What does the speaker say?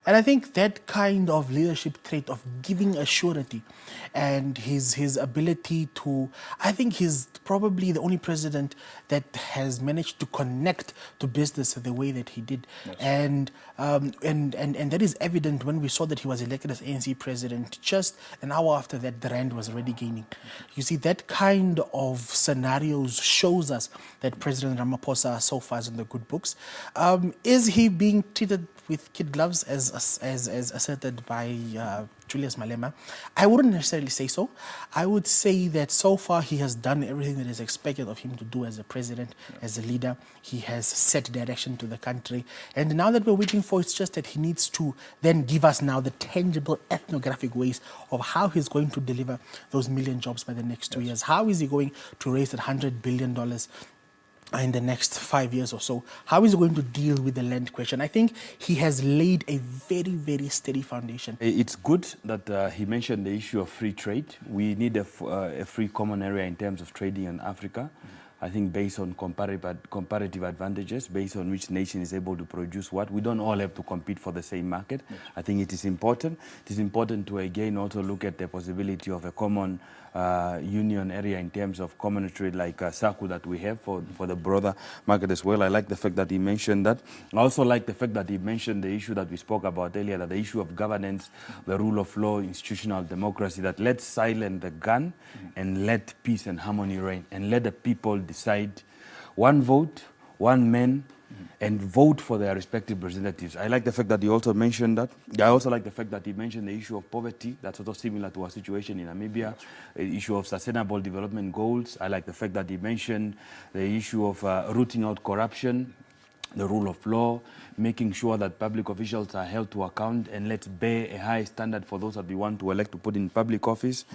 And I think that kind of leadership trait of giving a surety and his ability to, I think he's probably the only president that has managed to connect to business the way that he did. And that is evident when we saw that he was elected as ANC president. Just an hour after that, the rand was already gaining. You see, that kind of scenarios shows us that President Ramaphosa so far is in the good books. Is he being treated with kid gloves as asserted by Julius Malema? I wouldn't necessarily say so. I would say that so far he has done everything that is expected of him to do as a president, as a leader. He has set direction to the country. And now that we're waiting for, it's just that he needs to then give us now the tangible ethnographic ways of how he's going to deliver those million jobs by the next 2 years. How is he going to raise that $100 billion in the next 5 years or so? How is he going to deal with the land question? I think he has laid a very, very steady foundation. It's good that he mentioned the issue of free trade. We need a free common area in terms of trading in Africa. I think based on comparative advantages, based on which nation is able to produce what. We don't all have to compete for the same market. I think it is important. It is important to again also look at the possibility of a common union area in terms of common trade like SACU that we have for the broader market as well. I like the fact that he mentioned that. I also like the fact that he mentioned the issue that we spoke about earlier, that the issue of governance, the rule of law, institutional democracy, that let's silence the gun and let peace and harmony reign and let the people decide one vote, one man, and vote for their respective representatives. I like the fact that he also mentioned that. I also like the fact that he mentioned the issue of poverty. That's also similar to our situation in Namibia. The issue of sustainable development goals. I like the fact that he mentioned the issue of rooting out corruption, the rule of law, making sure that public officials are held to account, and let's bear a high standard for those that we want to elect to put in public office.